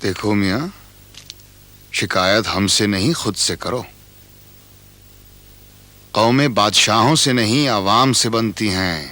دیکھو میاں، شکایت ہم سے نہیں خود سے کرو. قومیں بادشاہوں سے نہیں عوام سے بنتی ہیں،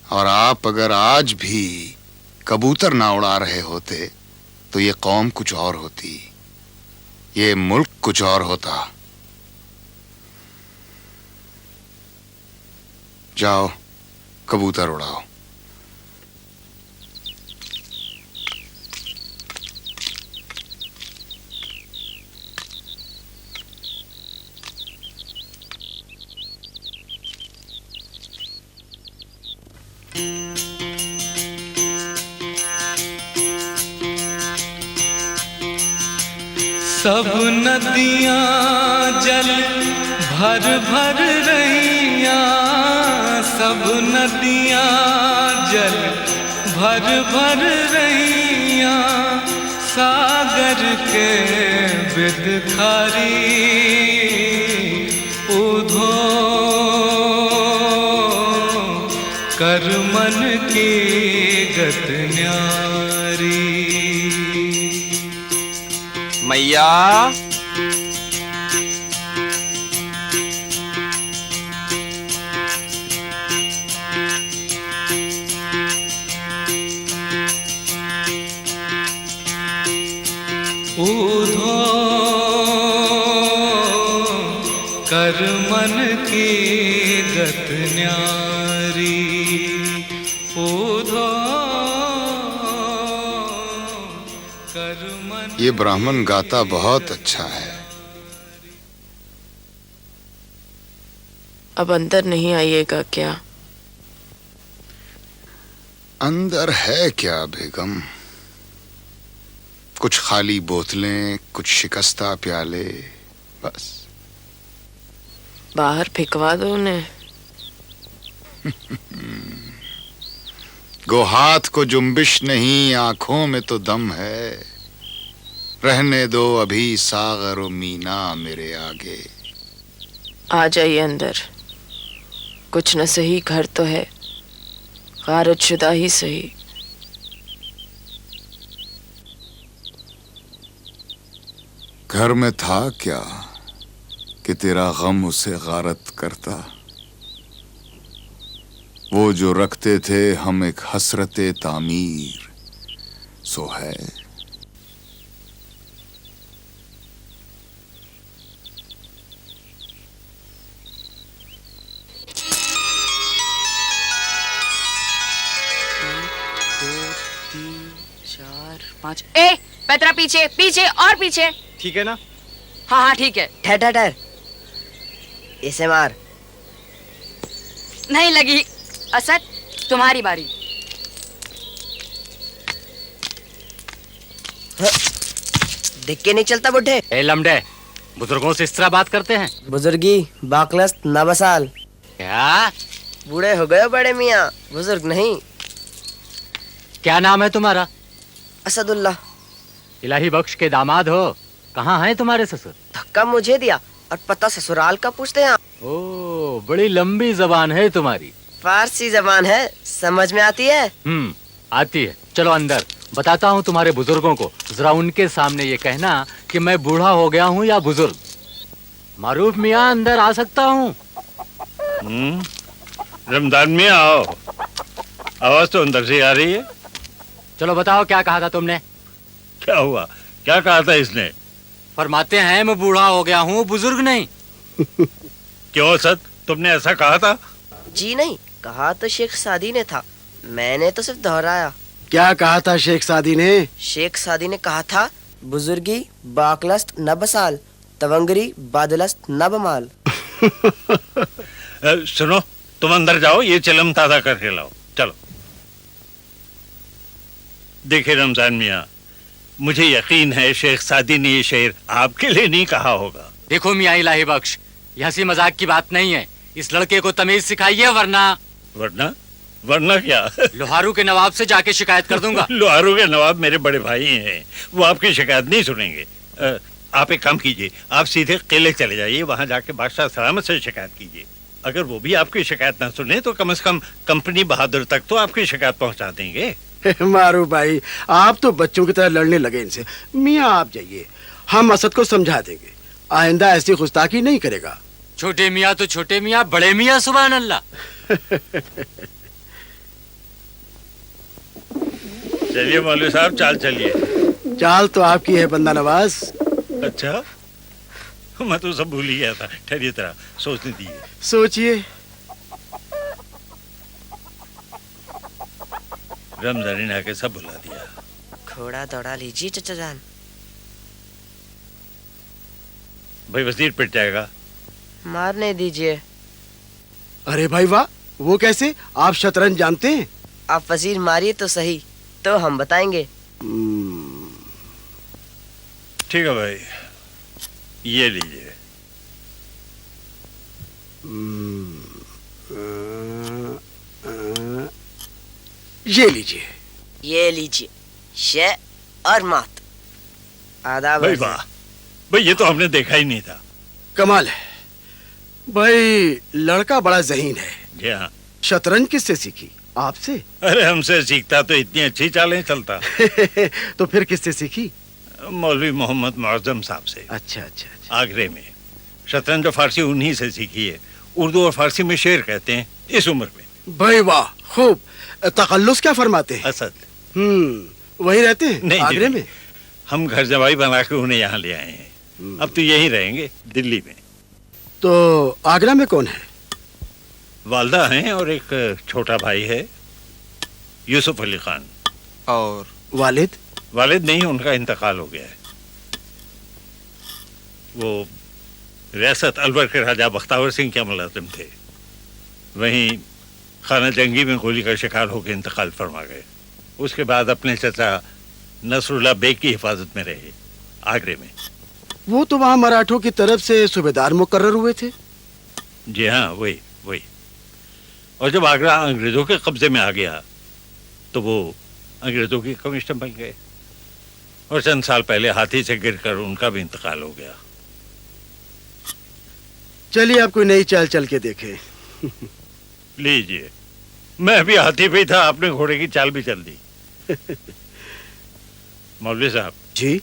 اور آپ اگر آج بھی کبوتر نہ اڑا رہے ہوتے تو یہ قوم کچھ اور ہوتی، یہ ملک کچھ اور ہوتا. جاؤ کبوتر اڑاؤ. سب ندیاں جل بھر بھر رہیاں، سب ندیاں جل بھر بھر رہیاں، ساگر کے بدکھاری ادھو کر من کی گت نیاری. मैया ऊधो कर मन की गत न्यारी, ऊधो कर मन. یہ براہمن گاتا بہت اچھا ہے. اب اندر نہیں آئیے گا کیا؟ اندر ہے کیا بیگم؟ کچھ خالی بوتلیں، کچھ شکستہ پیالے، بس. باہر پھینکوا دو انہیں. گو ہاتھ کو جنبش نہیں، آنکھوں میں تو دم ہے. رہنے دو ابھی ساغر و مینا میرے آگے. آ جائیے اندر. کچھ نہ صحیح گھر تو ہے، غارت شدہ ہی صحیح. گھر میں تھا کیا کہ تیرا غم اسے غارت کرتا؟ وہ جو رکھتے تھے ہم ایک حسرت تعمیر، سو ہے. اے پیترا پیچھے پیچھے اور پیچھے. ٹھیک ہے نا؟ ہاں ہاں ٹھیک ہے. ٹھہر ٹھہر ٹھہر، اسے مار. نہیں لگی. اسد تمہاری باری. دیکھ کے نہیں چلتا بڈھے. اے لمڈے، بزرگوں سے اس طرح بات کرتے ہیں؟ بزرگی باقلست نہ بسال. کیا؟ بوڑھے ہو گئے بڑے میاں، بزرگ نہیں. کیا نام ہے تمہارا؟ اسد اللہ. الہی بخش کے داماد ہو. کہاں ہیں تمہارے سسر؟ دھکا مجھے دیا اور پتہ سسرال کا پوچھتے ہیں. او، بڑی لمبی زبان ہے تمہاری. فارسی زبان ہے، سمجھ میں آتی ہے؟ آتی ہے. چلو اندر، بتاتا ہوں تمہارے بزرگوں کو. ذرا ان کے سامنے یہ کہنا کہ میں بوڑھا ہو گیا ہوں یا بزرگ. معروف میاں، اندر آ سکتا ہوں؟ رمضان میاں آؤ. آواز تو اندر سے آ رہی ہے. چلو بتاؤ، کیا کہا تھا تم نے؟ کیا ہوا؟ کیا کہا تھا اس نے؟ فرماتے ہیں میں بوڑھا ہو گیا ہوں، بزرگ نہیں. کیوں اسد، تم نے ایسا کہا تھا؟ جی نہیں، کہا تو شیخ سعدی نے تھا، میں نے تو صرف دہرایا. کیا کہا تھا شیخ سعدی نے؟ شیخ سعدی نے کہا تھا بزرگی باقلست نہ بسال، تونگری بادلست نہ بمال. سنو، تم اندر جاؤ، یہ چلم تازہ کر کے لاؤ. چلو. دیکھیں رمضان میاں، مجھے یقین ہے شیخ سعدی نے یہ شعر آپ کے لیے نہیں کہا ہوگا. دیکھو میاں الہی بخش، یہ ہنسی مذاق کی بات نہیں ہے. اس لڑکے کو تمیز سکھائیے، ورنہ ورنہ کیا؟ لوہارو کے نواب سے جا کے شکایت کر دوں گا. لوہارو کے نواب میرے بڑے بھائی ہیں، وہ آپ کی شکایت نہیں سنیں گے. آپ ایک کام کیجئے، آپ سیدھے قلعے چلے جائیے، وہاں جا کے بادشاہ سلامت سے شکایت کیجئے. اگر وہ بھی آپ کی شکایت نہ سنیں تو کم از کم کمپنی بہادر تک تو آپ کی شکایت پہنچا دیں گے. मारू भाई, आप तो बच्चों की तरह लड़ने लगे इनसे। मियाँ आप जाइए, हम असद को समझा देंगे, आइंदा ऐसी गुस्ताखी नहीं करेगा। छोटे मियाँ तो छोटे मियाँ, बड़े मियाँ सुभान अल्लाह। चलिए मौलवी साहब, चाल चलिए। चाल तो आपकी है बंदा नवाज। अच्छा, मैं तो सब भूल ही गया था। ठहरिए तरह सोचने दीजिए। सोचिए। रमजानी ने आके सब भुला दिया। घोड़ा दौड़ा लीजिए चचा जान। भाई वजीर पिट जाएगा। मारने दीजिए। अरे भाई वाह, वो कैसे? आप शतरंज जानते हैं? आप वजीर मारिए तो सही, तो हम बताएंगे। ठीक है भाई, ये लीजिए। ये लीजिए। ये लीजिए शे और मात। आदाब भाई वजीर। वाह, भाई ये तो हमने देखा ही नहीं था। कमाल है भाई, लड़का बड़ा ज़हीन है। जी हाँ। शतरंज किससे सीखी? आपसे? अरे हमसे सीखता तो इतनी अच्छी चालें चलता। तो फिर किससे सीखी? मौलवी मोहम्मद मुअज्जम साहब से, अच्छा अच्छा अच्छा। आगरे में। शतरंज और फारसी उन्हीं से सीखी है। उर्दू और फारसी में शेर कहते हैं इस उम्र में। भाई वाह, खूब। तखल्लुस क्या फरमाते हैं? असद। वहीं रहते हैं नहीं आगरे जी, में? हम घर जवाई बना के उन्हें यहाँ ले आए हैं। अब तो यहीं रहेंगे, दिल्ली में। तो आगरा में कौन है? वालदा हैं और एक छोटा भाई है, यूसुफ अली खान। और वालिद? वालिद नहीं, उनका इंतकाल हो गया है। वो रियासत अलवर के राजा बख्तावर सिंह के मुलाजिम थे। वहीं खाना जंगी में गोली का शिकार होकर इंतकाल फरमा गए। उसके बाद अपने चचा नसरुल्लाह बेग की हिफाजत में रहे आगरे में। वो तो वहाँ मराठों की तरफ से सूबेदार मुकर्रर हुए थे। जी हाँ, वही वही। और जब आगरा अंग्रेजों के कब्जे में आ गया तो वो अंग्रेजों की कमिश्नर बन गए। और चंद साल पहले हाथी से गिरकर उनका भी इंतकाल हो गया। चलिए आप कोई नई चाल चल के देखें। लीजिए, मैं भी हाथी पे ही था, आपने घोड़े की चाल भी चल दी। मौलवी साहब, जी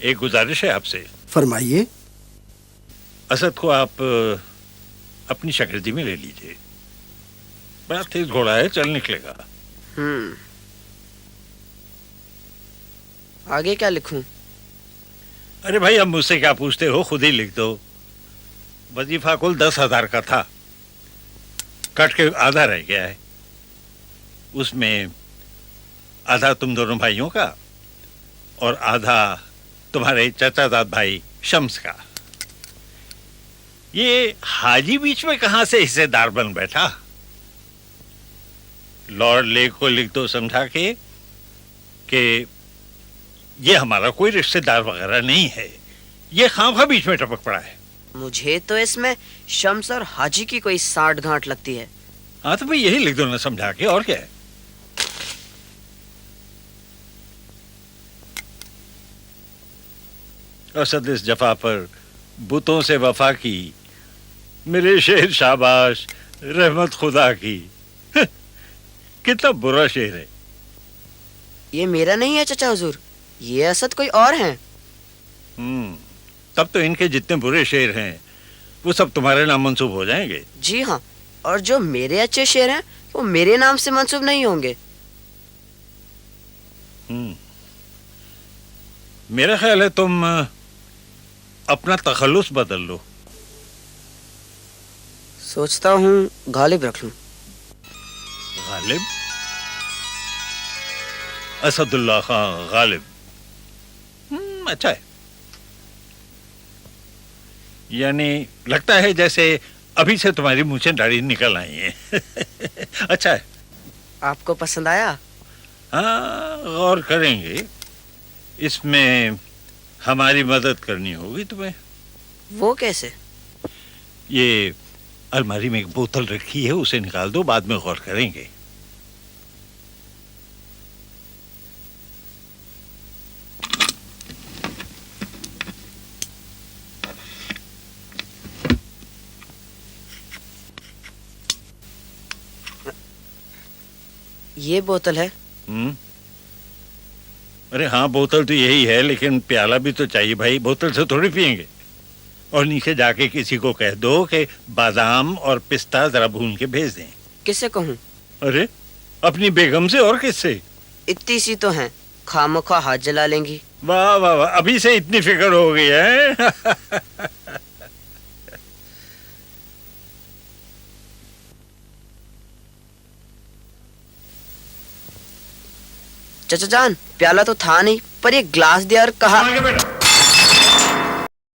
एक गुजारिश है आपसे। फरमाइए। असद को आप अपनी शागिर्दी में ले लीजिए। बड़ा तेज घोड़ा है, चल निकलेगा। आगे क्या लिखूं? अरे भाई, अब मुझसे क्या पूछते हो, खुद ही लिख दो। वजीफा कुल 10,000 का था, कट के आधा रह गया है। उसमें आधा तुम दोनों भाइयों का और आधा तुम्हारे चाचाजाद भाई शम्स का। ये हाजी बीच में कहां से हिस्सेदार बन बैठा? लॉर्ड लेक को लिख दो समझा के कि ये हमारा कोई रिश्तेदार वगैरह नहीं है, ये खामखा बीच में टपक पड़ा है। मुझे तो इसमें शम्स और हाजी की कोई साठ गांठ लगती है। हाँ तो भाई यही लिख दो ना समझा के, और क्या है। असद इस जफा पर बुतों से वफा की, मेरे शेर शाबाश रहमत खुदा की। कितना बुरा शेर है। ये मेरा नहीं है चचा हुजूर, ये असद कोई और हैं। तब तो इनके जितने बुरे शेर हैं वो सब तुम्हारे नाम मंसूब हो जाएंगे। जी हाँ, और जो मेरे अच्छे शेर हैं वो मेरे नाम से मंसूब नहीं होंगे। मेरा ख्याल है तुम अपना तखल्लुस बदल लो। सोचता हूँ गालिब रख लूं। गालिब? असदुल्लाह खान गालिब। अच्छा है। यानी लगता है जैसे अभी से तुम्हारी मूंछें दाढ़ी निकल आई हैं। अच्छा है। आपको पसंद आया? हाँ, गौर करेंगे। इसमें हमारी मदद करनी होगी तुम्हें। वो कैसे? ये अलमारी में एक बोतल रखी है, उसे निकाल दो, बाद में गौर करेंगे। ये बोतल है। अरे हाँ, बोतल तो यही है, लेकिन प्याला भी तो चाहिए भाई, बोतल से थोड़ी पियेंगे। और नीचे जाके किसी को कह दो कि बादाम और पिस्ता जरा भून के भेज दें। किसे कहूँ? अरे अपनी बेगम से, और किससे? इतनी सी तो हैं, खामखा हाथ जला लेंगी। वाह वाह वाह, अभी से इतनी फिक्र हो गई है। चाचा जान, प्याला तो था नहीं, पर ये ग्लास दिया और कहा। आगे बेटा।